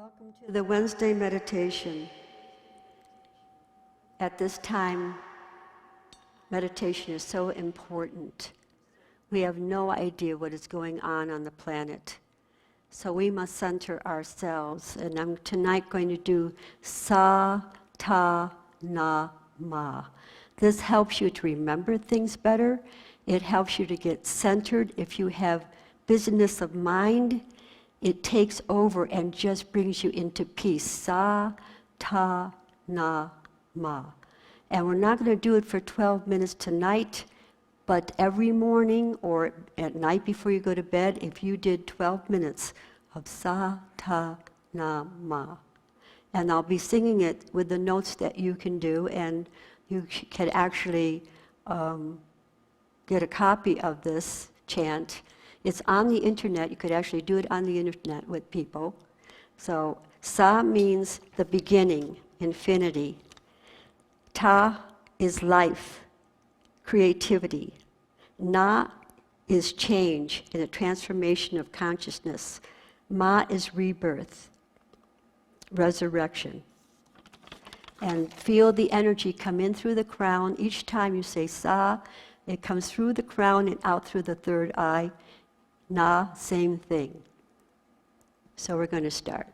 Welcome to the Wednesday meditation. At this time, meditation is so important. We have no idea what is going on the planet. So we must center ourselves. And I'm tonight going to do Sa, Ta, Na, Ma. This helps you to remember things better. It helps you to get centered. If you have busyness of mind, it takes over and just brings you into peace. Sa, Ta, Na, Ma. And we're not going to do it for 12 minutes tonight, but every morning or at night before you go to bed, if you did 12 minutes of Sa, Ta, Na, Ma. And I'll be singing it with the notes that you can do, and you can actually get a copy of this chant. It's on the internet. You could actually do it on the internet with people. So, Sa means the beginning, infinity. Ta is life, creativity. Na is change and a transformation of consciousness. Ma is rebirth, resurrection. And feel the energy come in through the crown. Each time you say Sa, it comes through the crown and out through the third eye. Na, same thing. So we're going to start.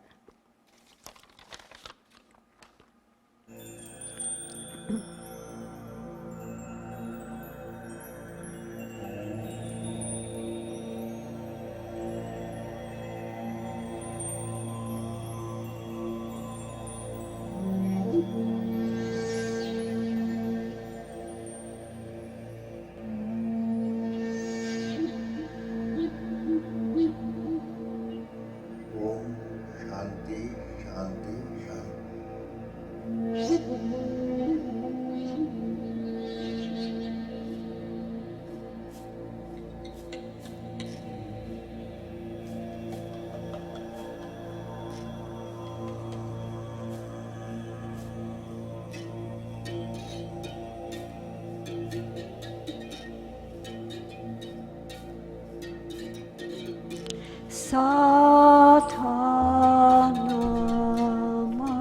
Sa, ta, na, ma.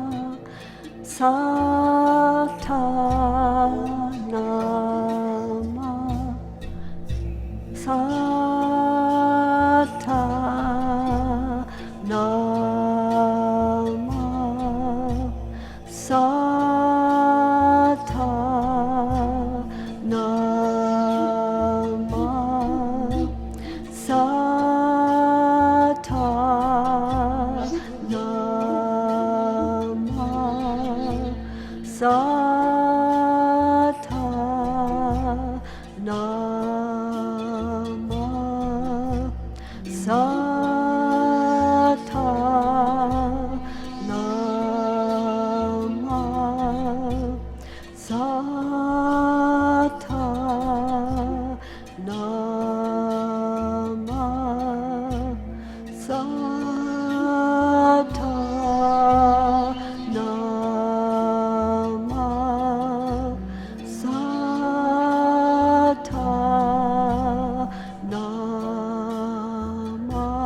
Sa, ta, na, ma. Sa, ta, na, ma. Sa, ta, na, ma. Sa, Sa, ta, na, ma. Sa, ta, na, ma. Sa, ta, na, ma. Sa, ta, na, ma.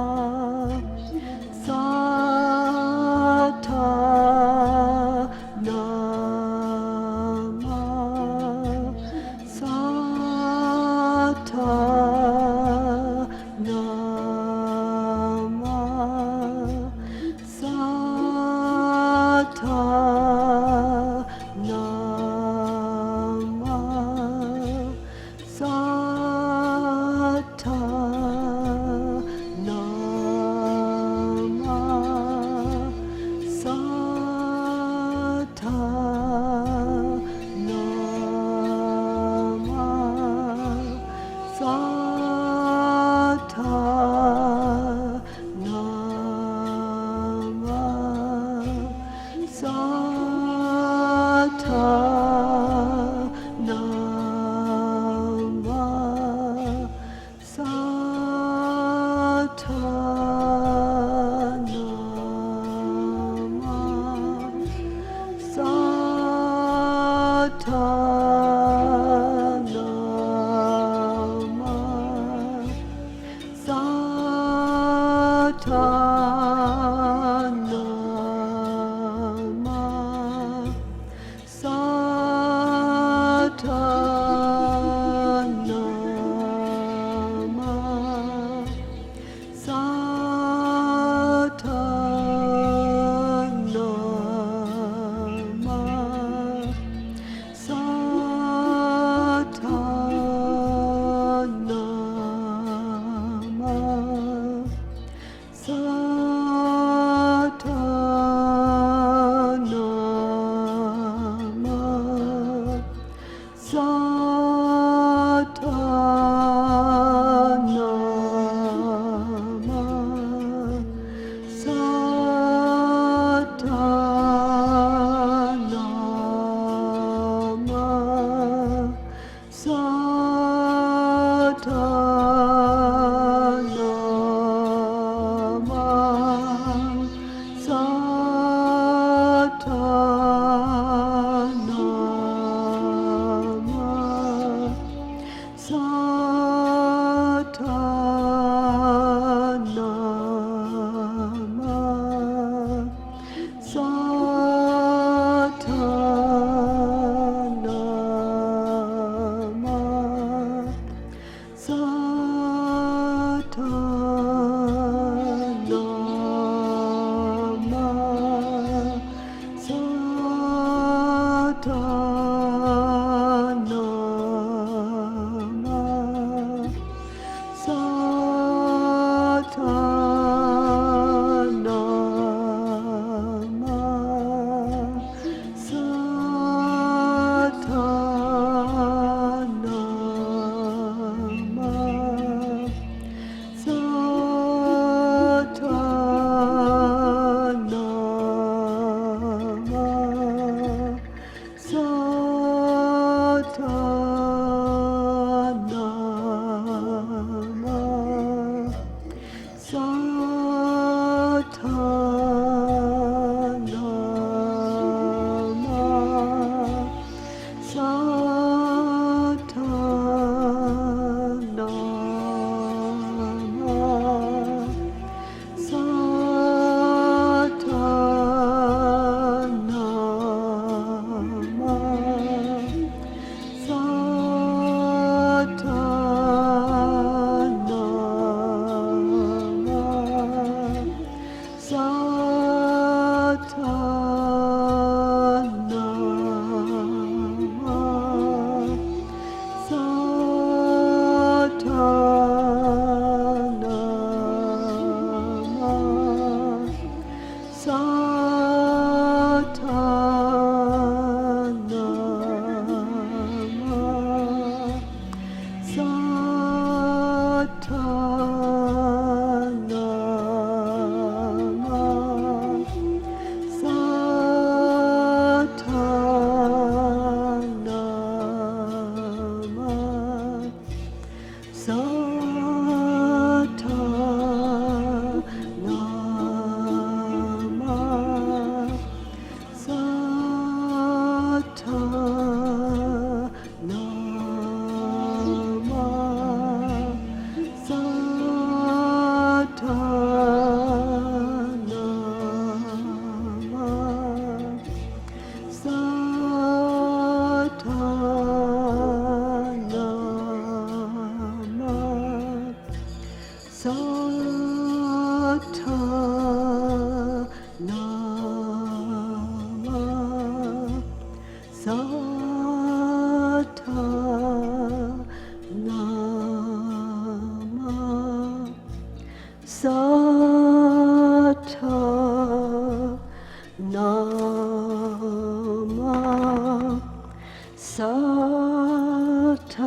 Nama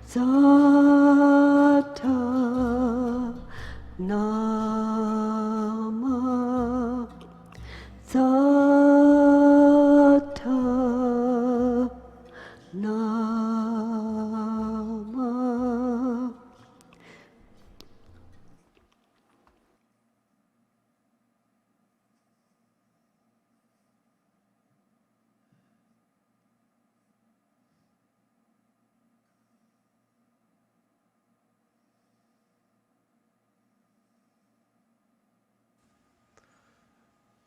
Sata Nama Sata Nama.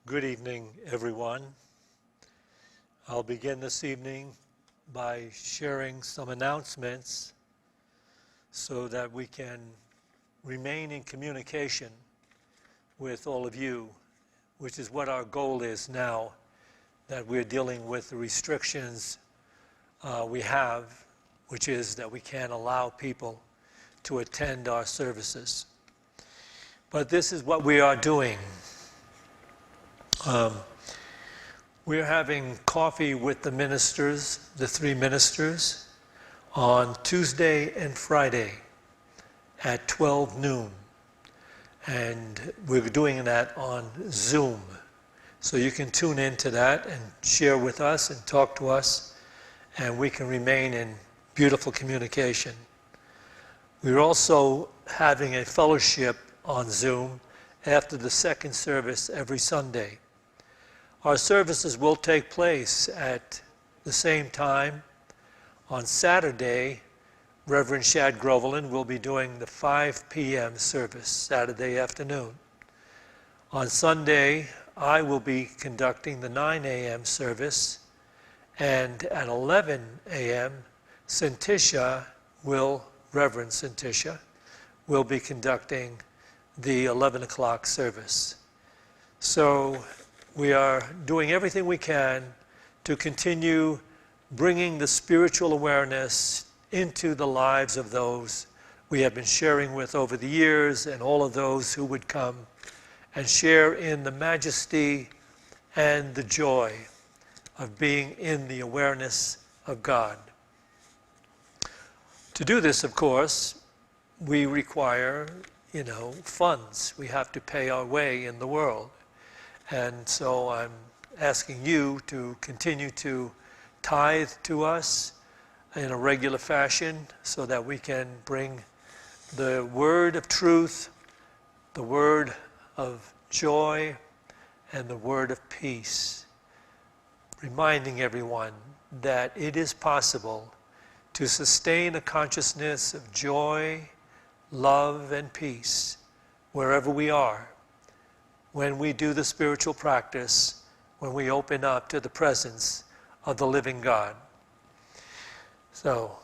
Good evening, everyone. I'll begin this evening by sharing some announcements so that we can remain in communication with all of you, which is what our goal is now that we're dealing with the restrictions we have, which is that we can't allow people to attend our services. But this is what we are doing. We're having coffee with the ministers, the 3 ministers, on Tuesday and Friday at 12 noon. And we're doing that on Zoom. So you can tune into that and share with us and talk to us, and we can remain in beautiful communication. We're also having a fellowship on Zoom after the second service every Sunday. Our services will take place at the same time. On Saturday, Rev.Jack will be doing the 5 p.m. service, Saturday afternoon. On Sunday, I will be conducting the 9 a.m. service, and at 11 a.m., Reverend Cintisha, will be conducting the 11 o'clock service. So we are doing everything we can to continue bringing the spiritual awareness into the lives of those we have been sharing with over the years, and all of those who would come and share in the majesty and the joy of being in the awareness of God. To do this, of course, we require, funds. We have to pay our way in the world. And so I'm asking you to continue to tithe to us in a regular fashion so that we can bring the word of truth, the word of joy, and the word of peace, reminding everyone that it is possible to sustain a consciousness of joy, love, and peace wherever we are, when we do the spiritual practice, when we open up to the presence of the living God. So,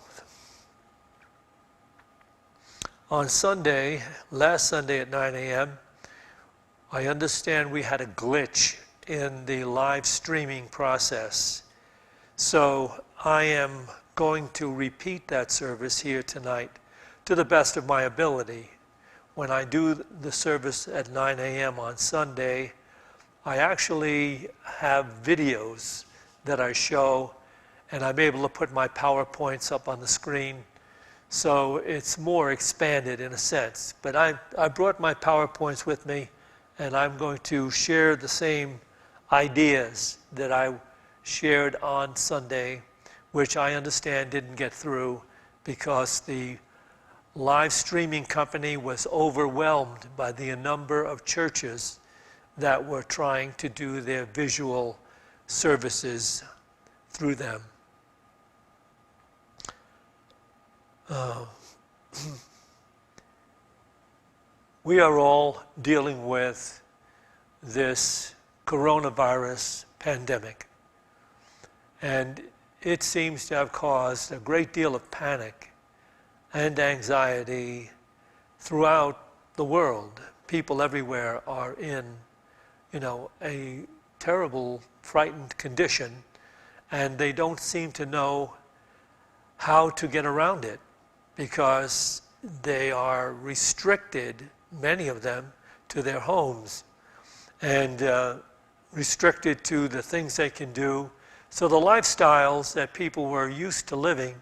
on Sunday, last Sunday at 9 a.m., I understand we had a glitch in the live streaming process. So I am going to repeat that service here tonight to the best of my ability. When I do the service at 9 a.m. on Sunday, I actually have videos that I show, and I'm able to put my PowerPoints up on the screen. So it's more expanded in a sense. But I brought my PowerPoints with me, and I'm going to share the same ideas that I shared on Sunday, which I understand didn't get through because the live streaming company was overwhelmed by the number of churches that were trying to do their visual services through them. We are all dealing with this coronavirus pandemic, and it seems to have caused a great deal of panic and anxiety throughout the world. People everywhere are in, a terrible, frightened condition, and they don't seem to know how to get around it because they are restricted, many of them, to their homes. And restricted to the things they can do. So the lifestyles that people were used to living,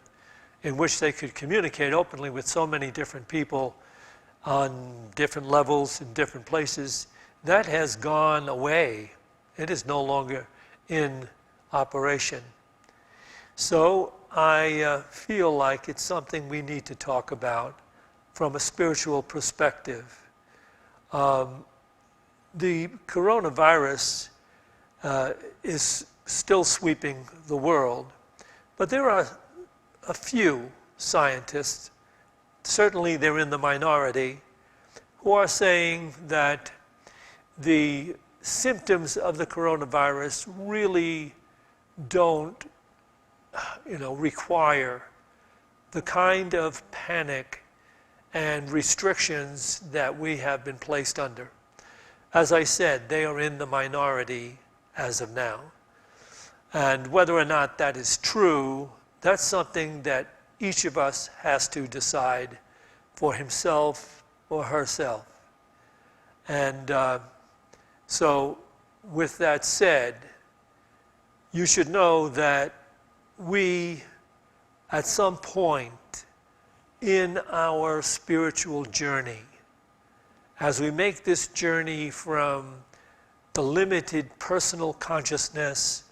in which they could communicate openly with so many different people on different levels in different places, that has gone away. It is no longer in operation. So I feel like it's something we need to talk about from a spiritual perspective. The coronavirus is still sweeping the world, but there are a few scientists, certainly they're in the minority, who are saying that the symptoms of the coronavirus really don't, require the kind of panic and restrictions that we have been placed under. As I said, they are in the minority as of now. And whether or not that is true, that's something that each of us has to decide for himself or herself. And so with that said, you should know that we, at some point in our spiritual journey, as we make this journey from the limited personal consciousness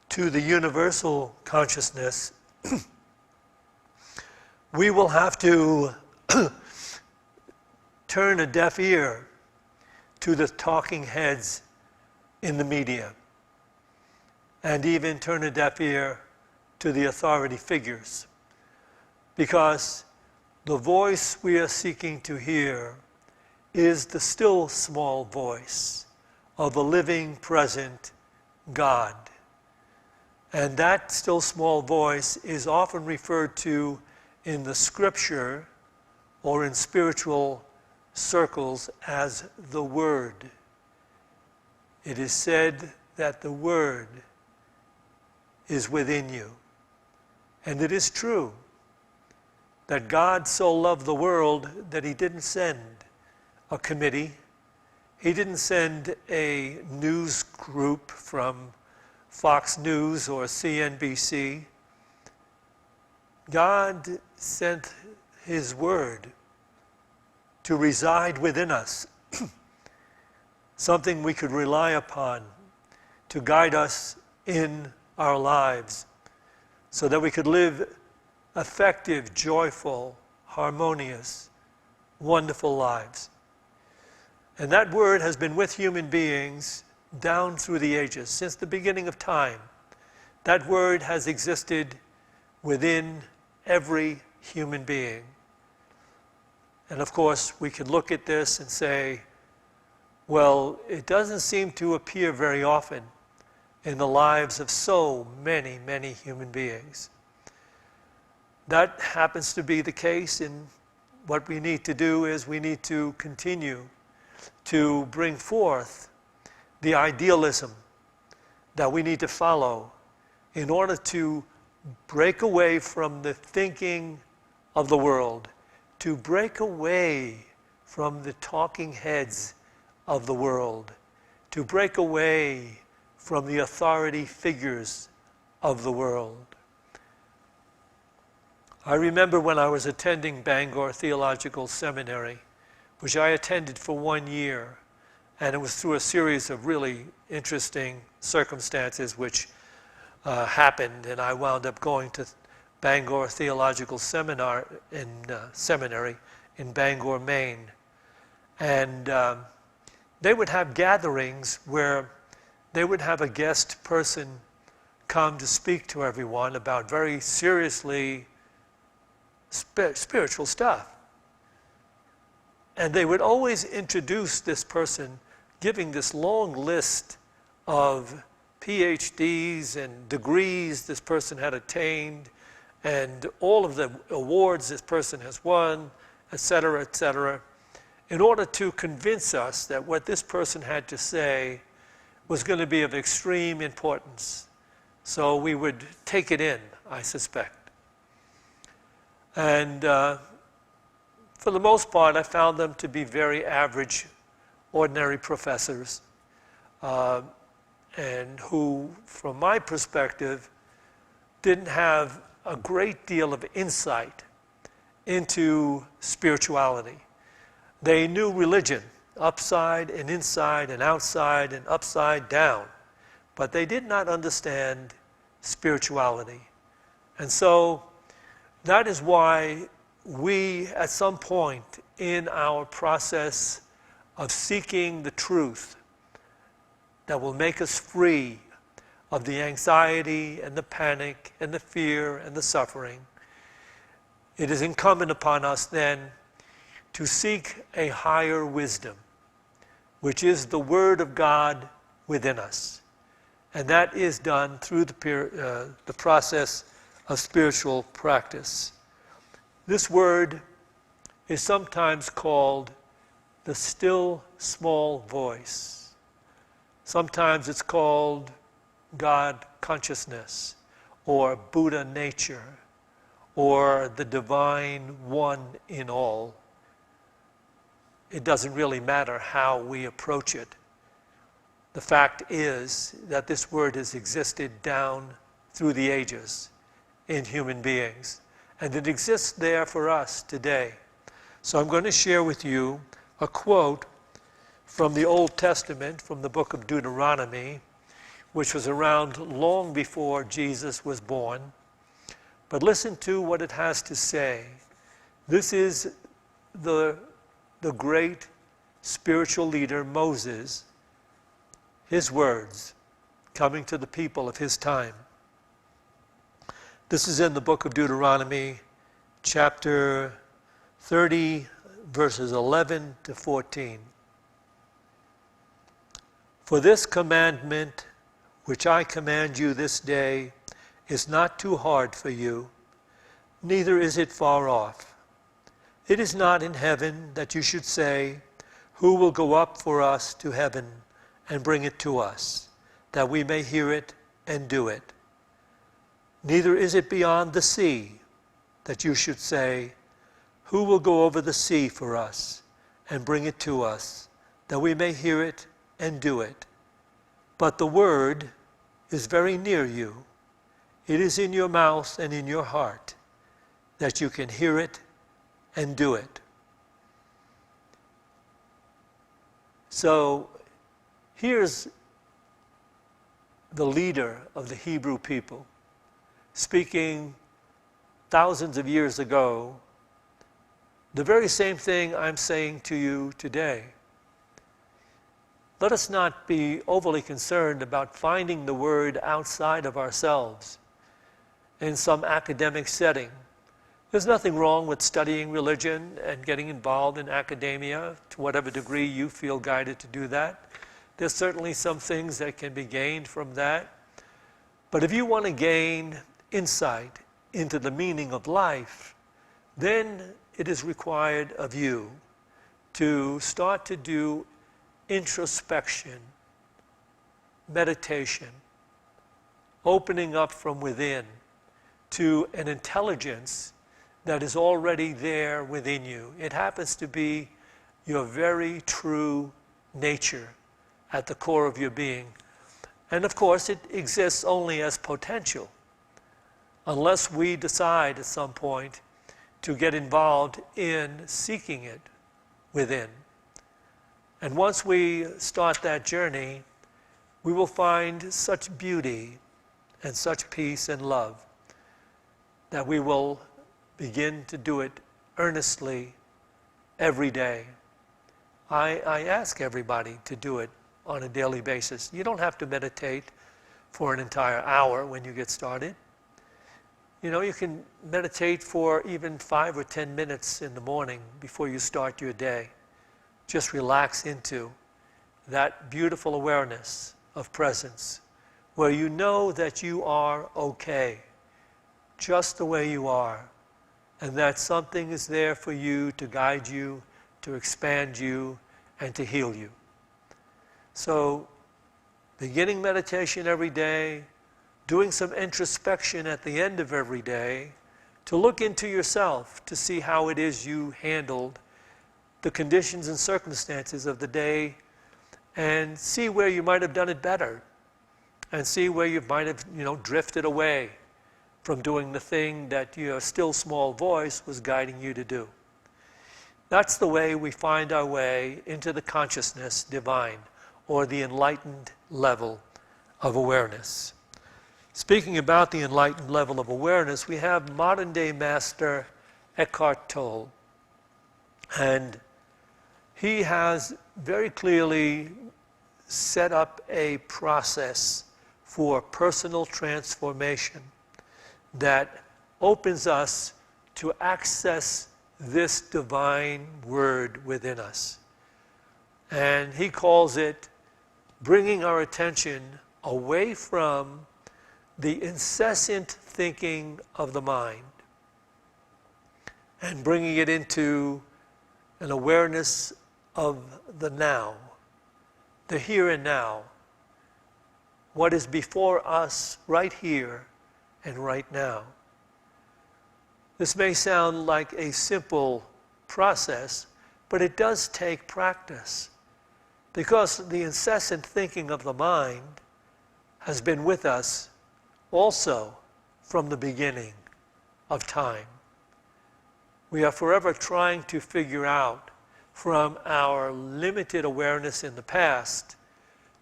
to the universal consciousness, we will have to turn a deaf ear to the talking heads in the media, and even turn a deaf ear to the authority figures, because the voice we are seeking to hear is the still small voice of a living, present God. And that still small voice is often referred to in the scripture or in spiritual circles as the Word. It is said that the Word is within you. And it is true that God so loved the world that he didn't send a committee. He didn't send a news group from Fox News or CNBC. God sent his Word to reside within us, something we could rely upon to guide us in our lives, so that we could live effective, joyful, harmonious, wonderful lives. And that Word has been with human beings down through the ages, since the beginning of time. That Word has existed within every human being. And of course, we could look at this and say, well, it doesn't seem to appear very often in the lives of so many, many human beings. That happens to be the case, and what we need to do is we need to continue to bring forth the idealism that we need to follow in order to break away from the thinking of the world, to break away from the talking heads of the world, to break away from the authority figures of the world. I remember when I was attending Bangor Theological Seminary, which I attended for 1 year, and it was through a series of really interesting circumstances which happened, and I wound up going to Bangor Theological Seminary in Bangor, Maine. And they would have gatherings where they would have a guest person come to speak to everyone about very seriously spiritual stuff. And they would always introduce this person, giving this long list of PhDs and degrees this person had attained, and all of the awards this person has won, etc., in order to convince us that what this person had to say was going to be of extreme importance. So we would take it in, I suspect. And for the most part, I found them to be very average, ordinary professors. and who, from my perspective, didn't have a great deal of insight into spirituality. They knew religion, upside and inside and outside and upside down, but they did not understand spirituality. And so that is why we, at some point in our process of seeking the truth that will make us free of the anxiety and the panic and the fear and the suffering, it is incumbent upon us then to seek a higher wisdom, which is the Word of God within us. And that is done through the process of spiritual practice. This word is sometimes called the still small voice. Sometimes it's called God consciousness, or Buddha nature, or the divine one in all. It doesn't really matter how we approach it. The fact is that this word has existed down through the ages in human beings, and it exists there for us today. So I'm going to share with you a quote from the Old Testament, from the book of Deuteronomy, which was around long before Jesus was born. But listen to what it has to say. This is the great spiritual leader Moses, his words coming to the people of his time. This is in the book of Deuteronomy, chapter 30, verses 11 to 14. For this commandment which I command you this day is not too hard for you, neither is it far off. It is not in heaven that you should say, who will go up for us to heaven and bring it to us, that we may hear it and do it. Neither is it beyond the sea that you should say, who will go over the sea for us and bring it to us, that we may hear it and do it. But the word is very near you. It is in your mouth and in your heart, that you can hear it and do it. So here's the leader of the Hebrew people speaking thousands of years ago the very same thing I'm saying to you today. Let us not be overly concerned about finding the word outside of ourselves in some academic setting. There's nothing wrong with studying religion and getting involved in academia to whatever degree you feel guided to do that. There's certainly some things that can be gained from that. But if you want to gain insight into the meaning of life, then it is required of you to start to do introspection, meditation, opening up from within to an intelligence that is already there within you. It happens to be your very true nature at the core of your being. And of course, it exists only as potential, unless we decide at some point to get involved in seeking it within. And once we start that journey, we will find such beauty and such peace and love that we will begin to do it earnestly every day. I ask everybody to do it on a daily basis. You don't have to meditate for an entire hour when you get started. You know, you can meditate for even 5 or 10 minutes in the morning before you start your day. Just relax into that beautiful awareness of presence, where you know that you are okay, just the way you are, and that something is there for you to guide you, to expand you, and to heal you. So, beginning meditation every day, doing some introspection at the end of every day, to look into yourself, to see how it is you handled the conditions and circumstances of the day, and see where you might have done it better, and see where you might have, drifted away from doing the thing that your still small voice was guiding you to do. That's the way we find our way into the consciousness divine, or the enlightened level of awareness. Speaking about the enlightened level of awareness, we have modern-day master Eckhart Tolle. And he has very clearly set up a process for personal transformation that opens us to access this divine word within us. And he calls it bringing our attention away from the incessant thinking of the mind and bringing it into an awareness of the now, the here and now, what is before us right here and right now. This may sound like a simple process, but it does take practice, because the incessant thinking of the mind has been with us also from the beginning of time. We are forever trying to figure out from our limited awareness in the past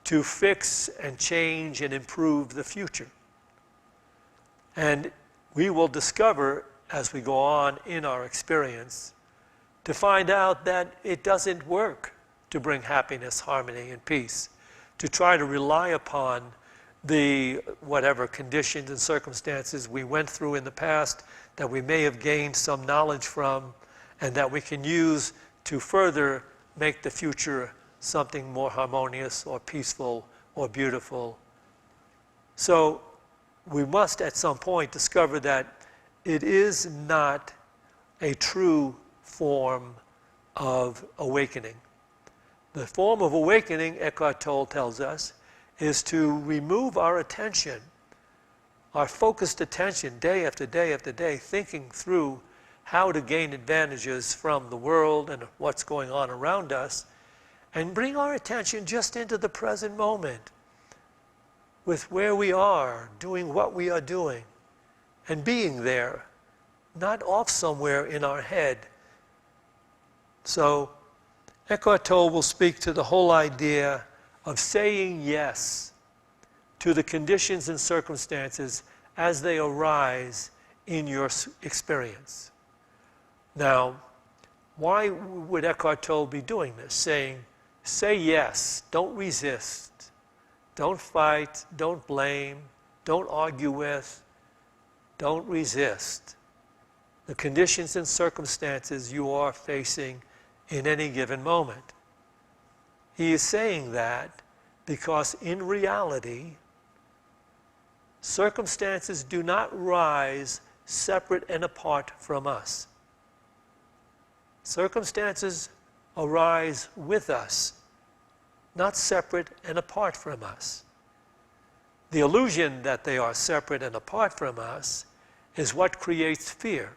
to fix and change and improve the future. And we will discover as we go on in our experience to find out that it doesn't work to bring happiness, harmony, and peace, to try to rely upon the whatever conditions and circumstances we went through in the past that we may have gained some knowledge from, and that we can use to further make the future something more harmonious or peaceful or beautiful. So we must at some point discover that it is not a true form of awakening. The form of awakening, Eckhart Tolle tells us, is to remove our attention, our focused attention day after day after day, thinking through how to gain advantages from the world and what's going on around us, and bring our attention just into the present moment with where we are, doing what we are doing, and being there, not off somewhere in our head. So Eckhart Tolle will speak to the whole idea of saying yes to the conditions and circumstances as they arise in your experience. Now, why would Eckhart Tolle be doing this? Saying, say yes, don't resist, don't fight, don't blame, don't argue with, don't resist the conditions and circumstances you are facing in any given moment. He is saying that because in reality, circumstances do not rise separate and apart from us. Circumstances arise with us, not separate and apart from us. The illusion that they are separate and apart from us is what creates fear,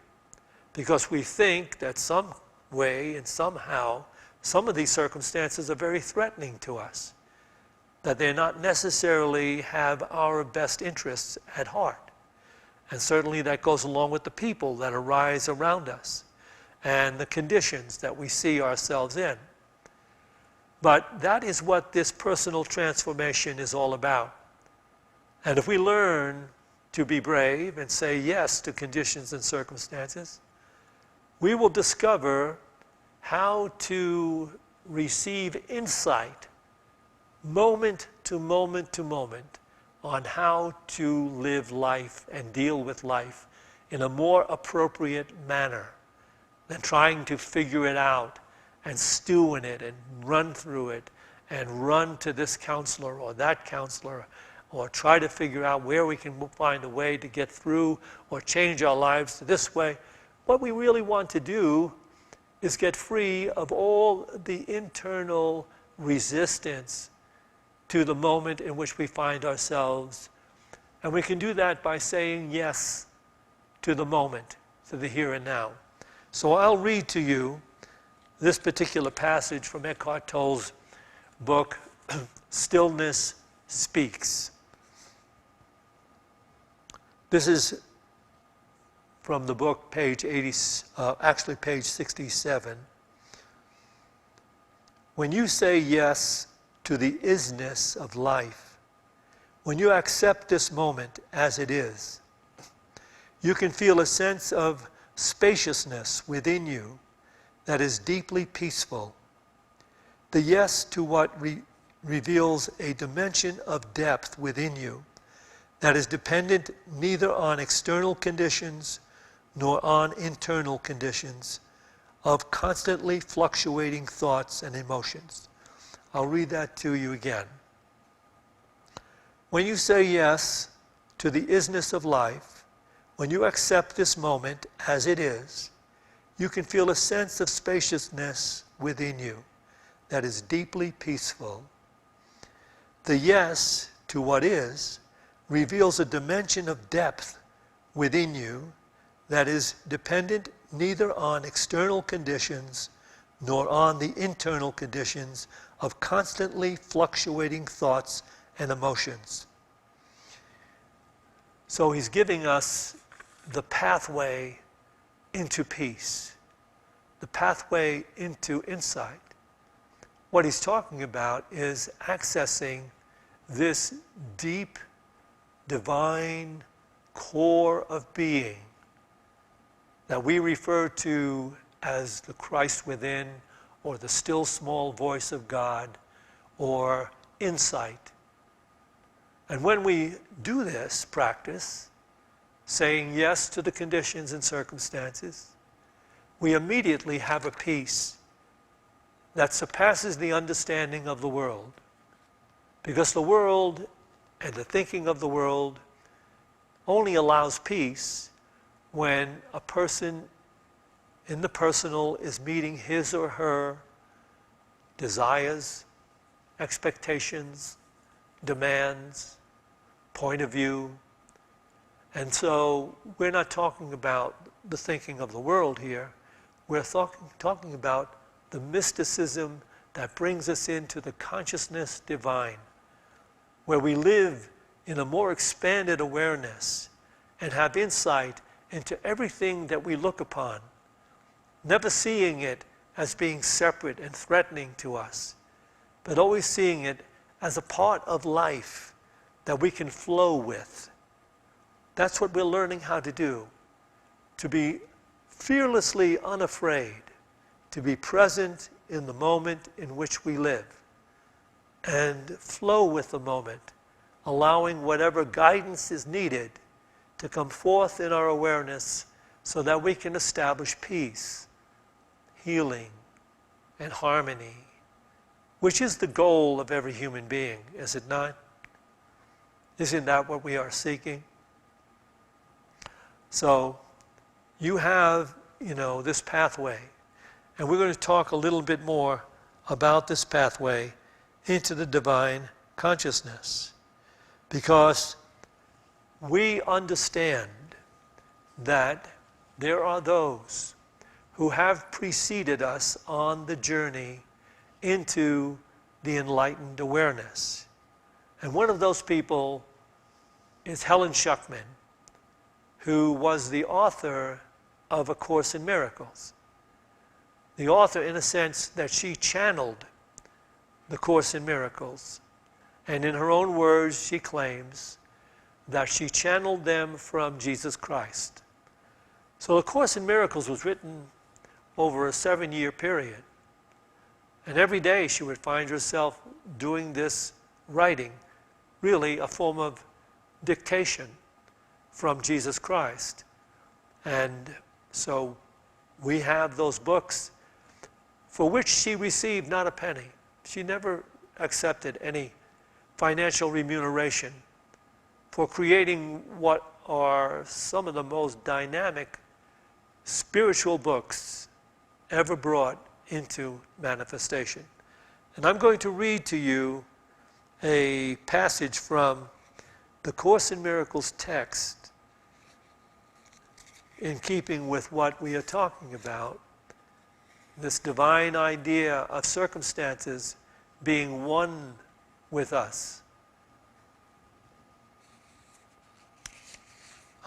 because we think that some way and somehow some of these circumstances are very threatening to us, that they not necessarily have our best interests at heart. And certainly that goes along with the people that arise around us and the conditions that we see ourselves in. But that is what this personal transformation is all about. And if we learn to be brave and say yes to conditions and circumstances, we will discover how to receive insight moment to moment to moment on how to live life and deal with life in a more appropriate manner than trying to figure it out and stew in it and run through it and run to this counselor or that counselor, or try to figure out where we can find a way to get through or change our lives to this way. What we really want to do is get free of all the internal resistance to the moment in which we find ourselves. And we can do that by saying yes to the moment, to the here and now. So I'll read to you this particular passage from Eckhart Tolle's book, Stillness Speaks. This is from the book, page 67. When you say yes to the isness of life, when you accept this moment as it is, you can feel a sense of spaciousness within you that is deeply peaceful. The yes to what reveals a dimension of depth within you that is dependent neither on external conditions nor on internal conditions of constantly fluctuating thoughts and emotions. I'll read that to you again. When you say yes to the isness of life, when you accept this moment as it is, you can feel a sense of spaciousness within you that is deeply peaceful. The yes to what is reveals a dimension of depth within you that is dependent neither on external conditions nor on the internal conditions of constantly fluctuating thoughts and emotions. So he's giving us the pathway into peace, the pathway into insight. What he's talking about is accessing this deep, divine core of being that we refer to as the Christ within, or the still small voice of God, or insight. And when we do this practice, saying yes to the conditions and circumstances, we immediately have a peace that surpasses the understanding of the world. Because the world and the thinking of the world only allows peace when a person in the personal is meeting his or her desires, expectations, demands, point of view. And so we're not talking about the thinking of the world here. We're talking about the mysticism that brings us into the consciousness divine, where we live in a more expanded awareness and have insight into everything that we look upon, never seeing it as being separate and threatening to us, but always seeing it as a part of life that we can flow with. That's what we're learning how to do, to be fearlessly unafraid, to be present in the moment in which we live, and flow with the moment, allowing whatever guidance is needed to come forth in our awareness so that we can establish peace, healing, and harmony, which is the goal of every human being, is it not? Isn't that what we are seeking? So you have, this pathway, and we're going to talk a little bit more about this pathway into the divine consciousness, because we understand that there are those who have preceded us on the journey into the enlightened awareness. And one of those people is Helen Schucman, who was the author of A Course in Miracles. The author, in a sense, that she channeled the Course in Miracles. And in her own words, she claims that she channeled them from Jesus Christ. So A Course in Miracles was written over a 7-year period. And every day she would find herself doing this writing, really a form of dictation from Jesus Christ. And so we have those books for which she received not a penny. She never accepted any financial remuneration for creating what are some of the most dynamic spiritual books ever brought into manifestation. And I'm going to read to you a passage from the Course in Miracles text in keeping with what we are talking about, this divine idea of circumstances being one with us.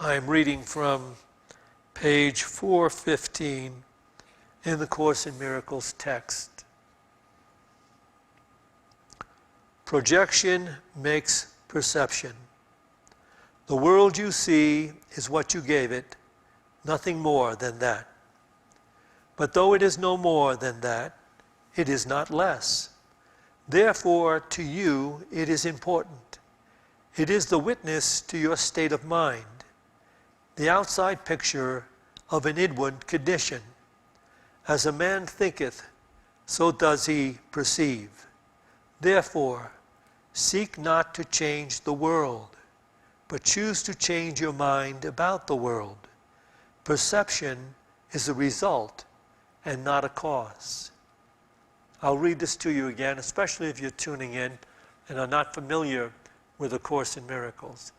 I'm reading from page 415 in the Course in Miracles text. Projection makes perception. The world you see is what you gave it, nothing more than that. But though it is no more than that, it is not less. Therefore, to you it is important. It is the witness to your state of mind, the outside picture of an inward condition. As a man thinketh, so does he perceive. Therefore, seek not to change the world, but choose to change your mind about the world. Perception is a result and not a cause. I'll read this to you again, especially if you're tuning in and are not familiar with A Course in Miracles.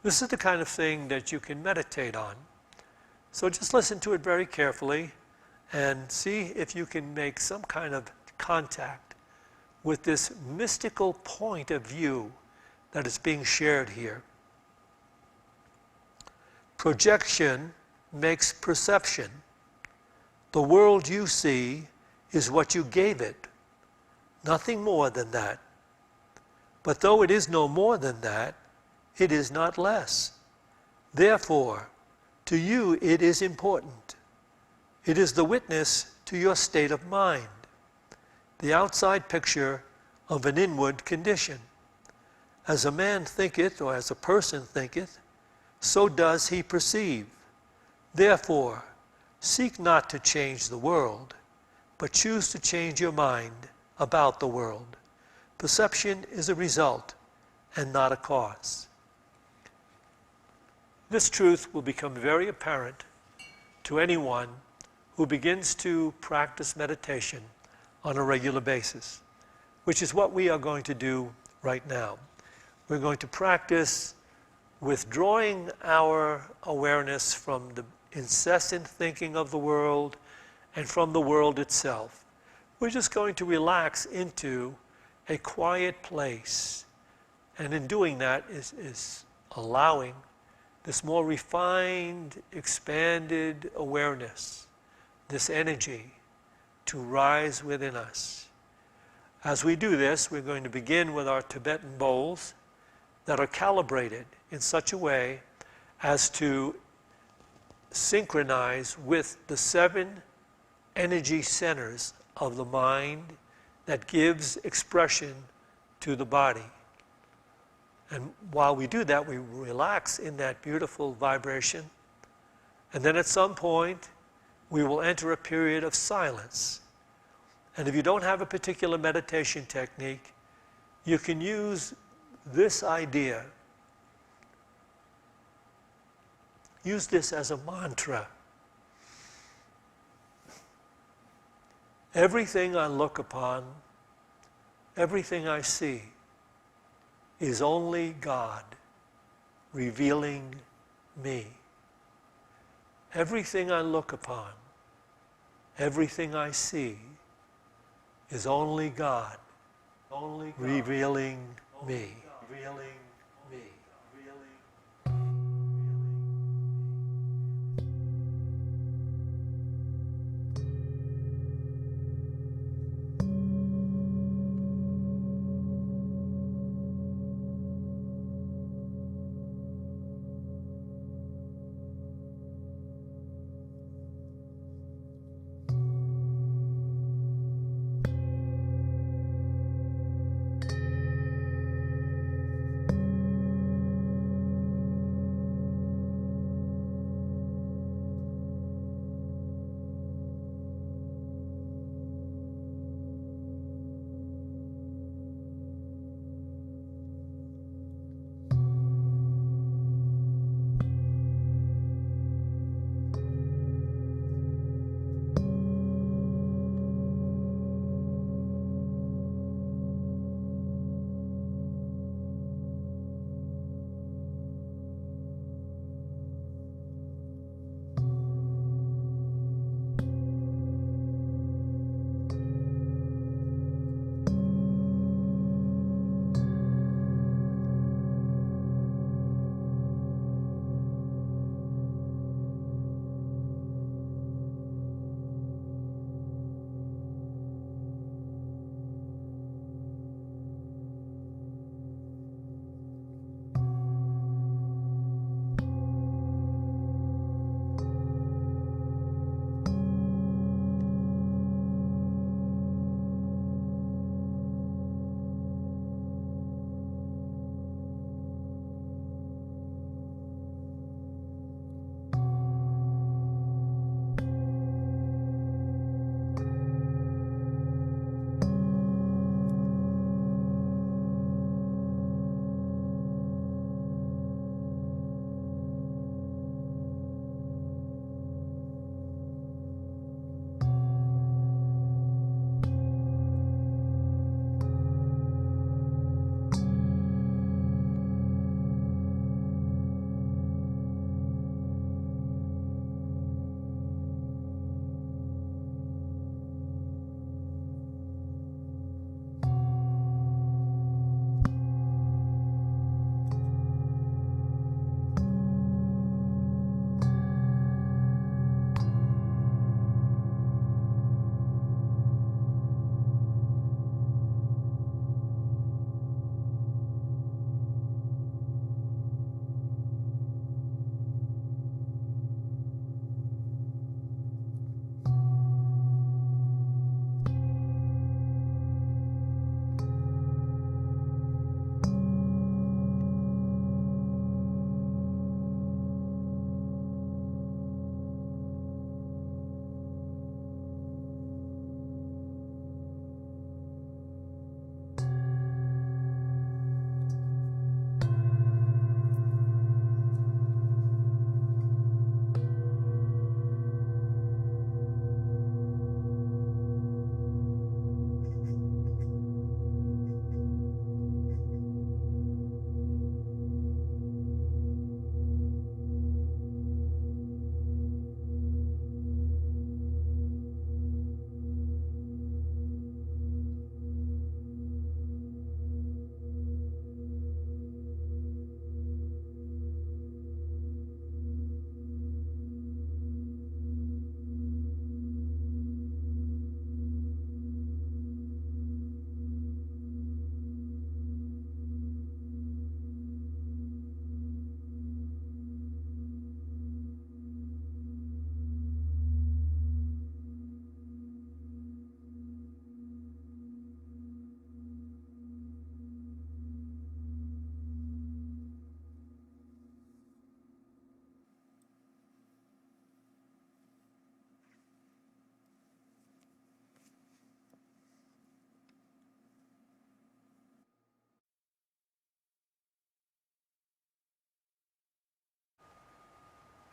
This is the kind of thing that you can meditate on. So just listen to it very carefully and see if you can make some kind of contact with this mystical point of view that is being shared here. Projection makes perception. The world you see is what you gave it, nothing more than that. But though it is no more than that, it is not less. Therefore, to you it is important. It is the witness to your state of mind, the outside picture of an inward condition. As a man thinketh, or as a person thinketh, so does he perceive. Therefore, seek not to change the world, but choose to change your mind about the world. Perception is a result and not a cause. This truth will become very apparent to anyone who begins to practice meditation on a regular basis, which is what we are going to do right now. We're going to practice withdrawing our awareness from the incessant thinking of the world and from the world itself. We're just going to relax into a quiet place. And in doing that is allowing this more refined, expanded awareness, this energy, to rise within us. As we do this, we're going to begin with our Tibetan bowls that are calibrated in such a way as to synchronize with the 7 energy centers of the mind that gives expression to the body. And while we do that, we relax in that beautiful vibration. And then at some point, we will enter a period of silence. And if you don't have a particular meditation technique, you can use this idea. Use this as a mantra. Everything I look upon, everything I see, is only God revealing me. Everything I look upon, everything I see, is only God revealing me.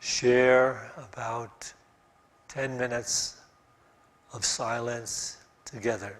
share about 10 minutes of silence together.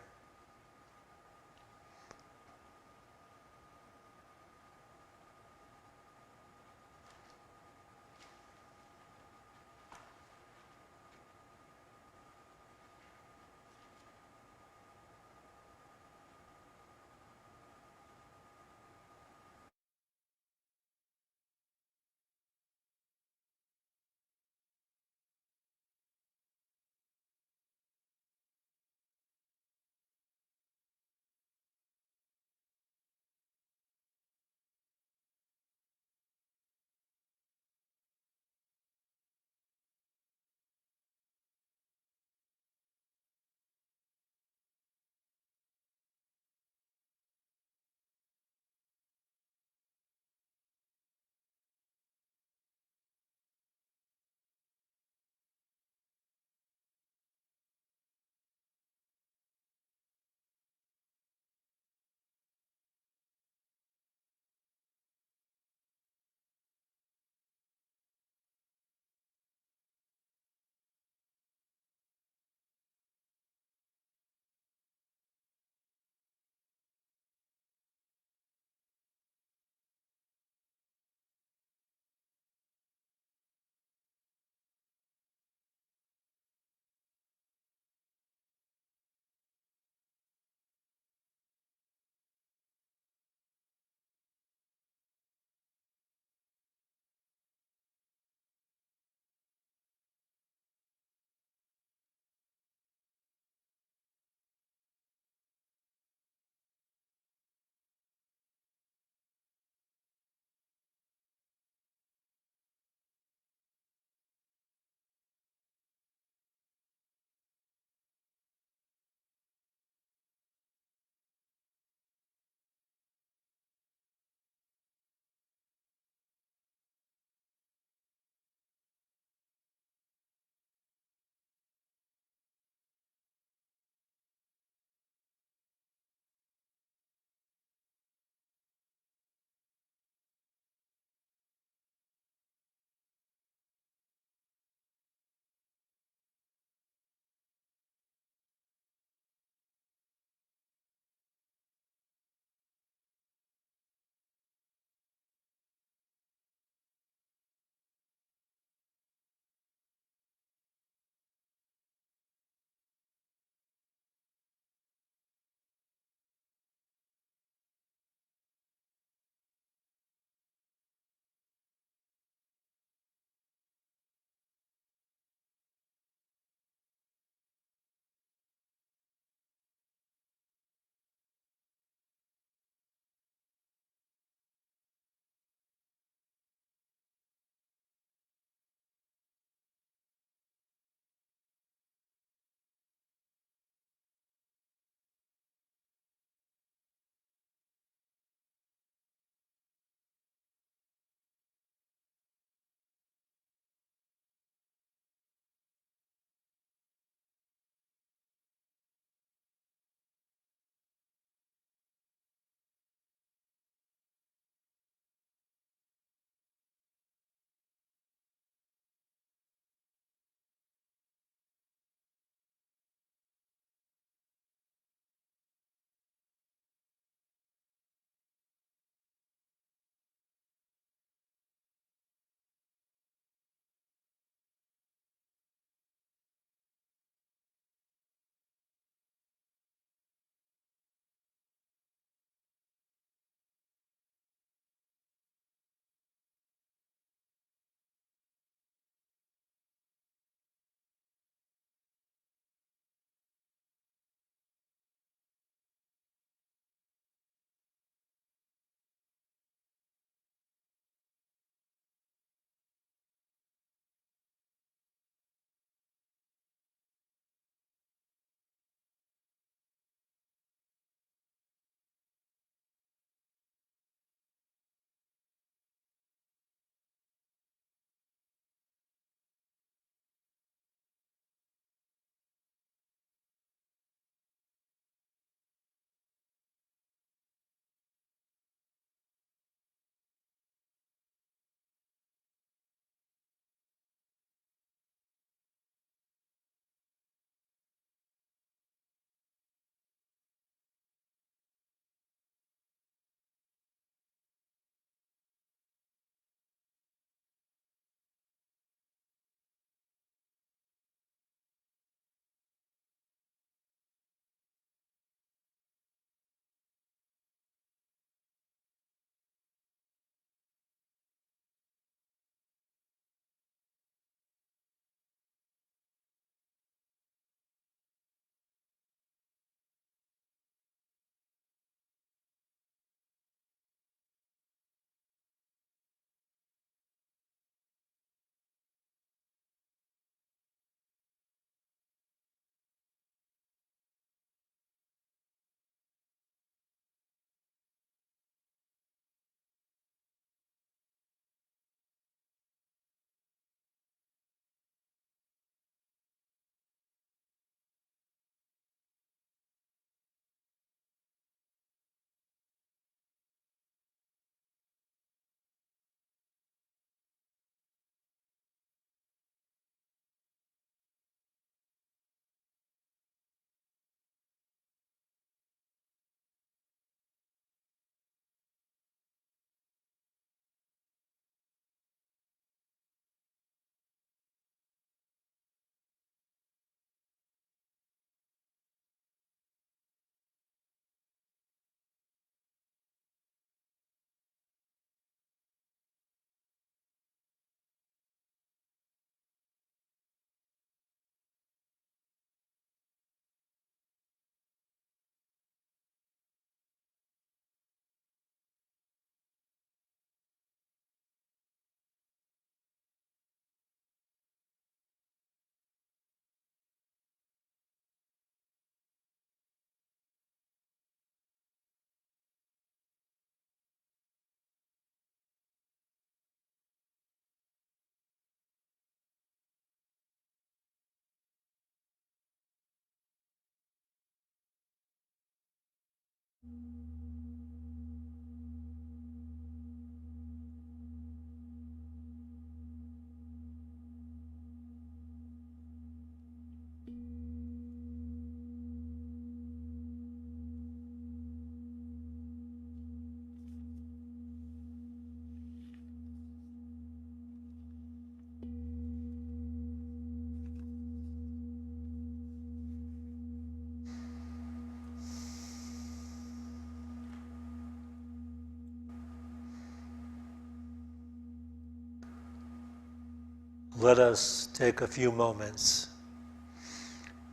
Let us take a few moments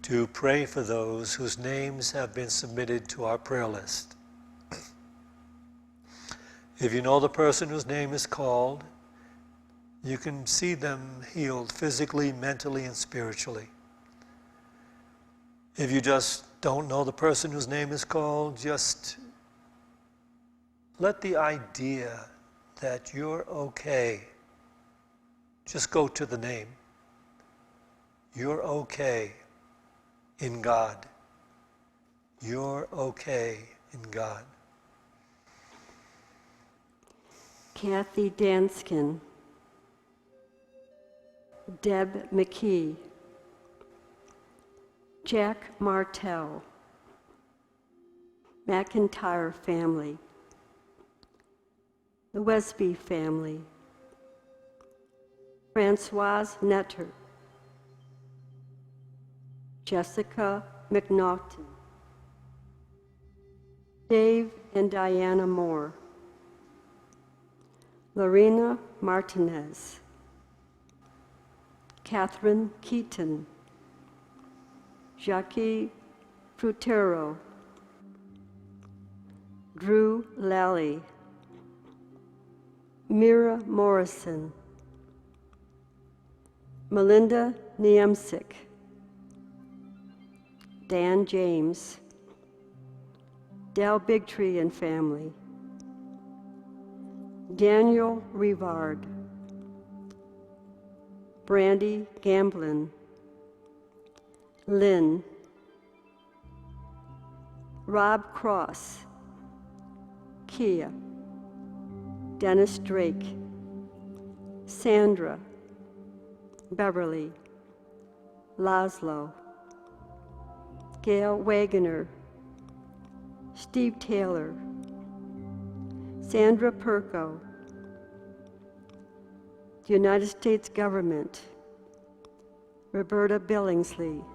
to pray for those whose names have been submitted to our prayer list. If you know the person whose name is called, you can see them healed physically, mentally, and spiritually. If you just don't know the person whose name is called, just let the idea that you're okay just go to the name. You're okay in God. You're okay in God. Kathy Danskin, Deb McKee, Jack Martell, McIntyre family, the Wesby family, Francoise Netter, Jessica McNaughton, Dave and Diana Moore, Lorena Martinez, Catherine Keaton, Jackie Frutero, Drew Lally, Mira Morrison, Melinda Niemczyk, Dan James, Dal Bigtree and family, Daniel Rivard, Brandy Gamblin, Lynn, Rob Cross, Kia, Dennis Drake, Sandra, Beverly, Laszlo, Gail Wagoner, Steve Taylor, Sandra Perko, the United States government, Roberta Billingsley,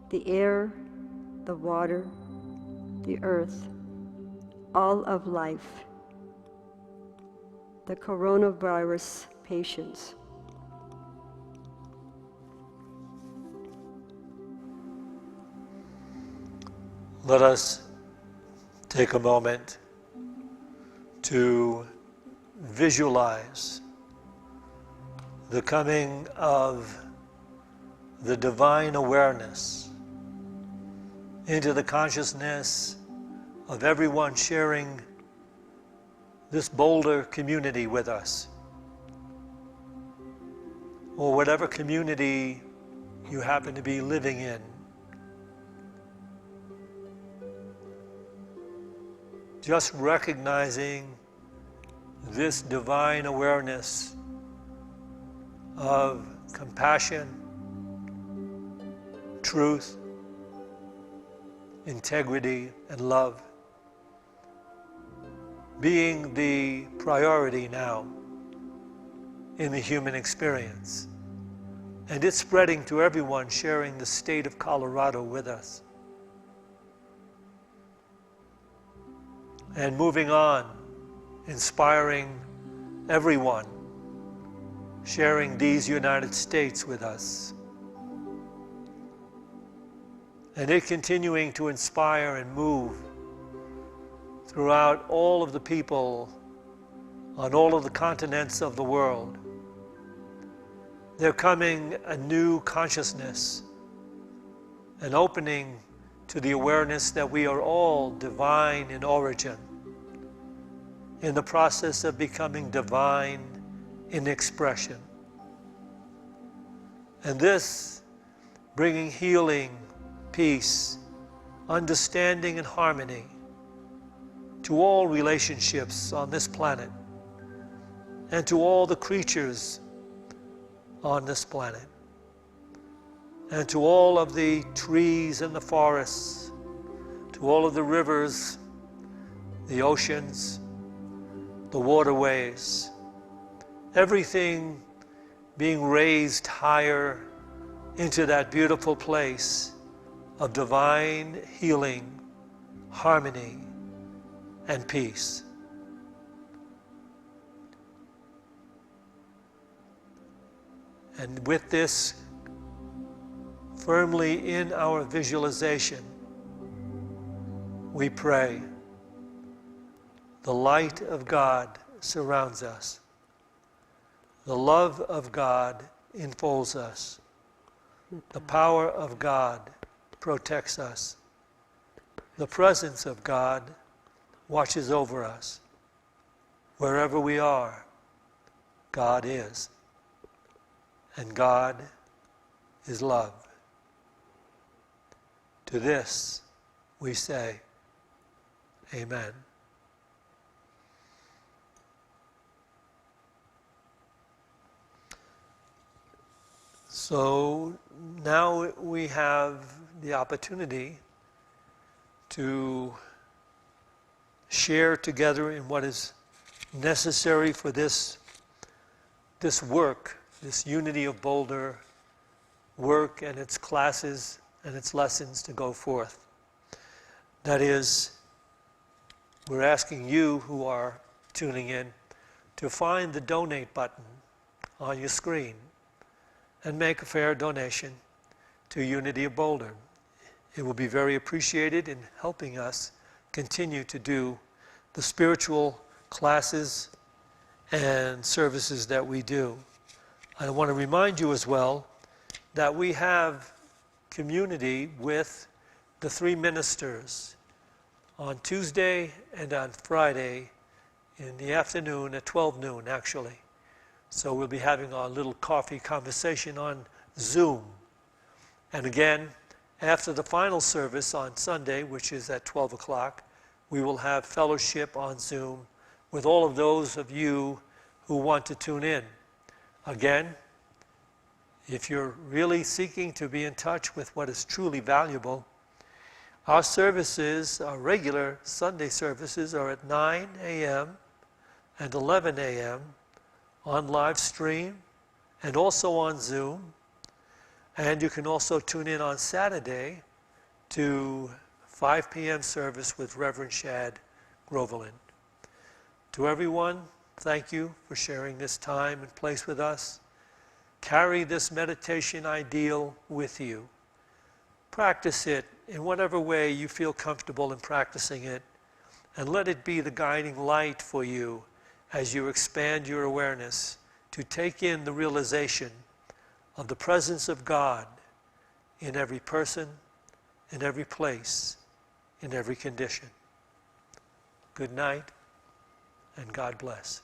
the air, the water, the earth, all of life, the coronavirus patients. Let us take a moment to visualize the coming of the divine awareness into the consciousness of everyone sharing this Boulder community with us, or whatever community you happen to be living in. Just recognizing this divine awareness of compassion, truth, integrity, and love being the priority now in the human experience. And it's spreading to everyone sharing the state of Colorado with us. And moving on, inspiring everyone, sharing these United States with us. And it continuing to inspire and move throughout all of the people on all of the continents of the world. There coming a new consciousness, an opening to the awareness that we are all divine in origin, in the process of becoming divine in expression. And this bringing healing, peace, understanding, and harmony to all relationships on this planet and to all the creatures on this planet and to all of the trees and the forests, to all of the rivers, the oceans, the waterways, everything being raised higher into that beautiful place of divine healing, harmony, and peace. And with this firmly in our visualization, we pray. The light of God surrounds us. The love of God enfolds us. The power of God protects us. The presence of God watches over us. Wherever we are, God is. And God is love. To this we say, Amen. So now we have the opportunity to share together in what is necessary for this work, this Unity of Boulder work and its classes and its lessons to go forth. That is, we're asking you who are tuning in to find the donate button on your screen and make a fair donation to Unity of Boulder. It will be very appreciated in helping us continue to do the spiritual classes and services that we do. I want to remind you as well that we have community with the three ministers on Tuesday and on Friday in the afternoon at 12 noon actually. So we'll be having our little coffee conversation on Zoom. And again, after the final service on Sunday, which is at 12 o'clock, we will have fellowship on Zoom with all of those of you who want to tune in. Again, if you're really seeking to be in touch with what is truly valuable, our services, our regular Sunday services, are at 9 a.m. and 11 a.m. on live stream and also on Zoom. And you can also tune in on Saturday to 5 p.m. service with Rev.Jack Groveland. To everyone, thank you for sharing this time and place with us. Carry this meditation ideal with you. Practice it in whatever way you feel comfortable in practicing it, and let it be the guiding light for you as you expand your awareness to take in the realization of the presence of God in every person, in every place, in every condition. Good night, and God bless.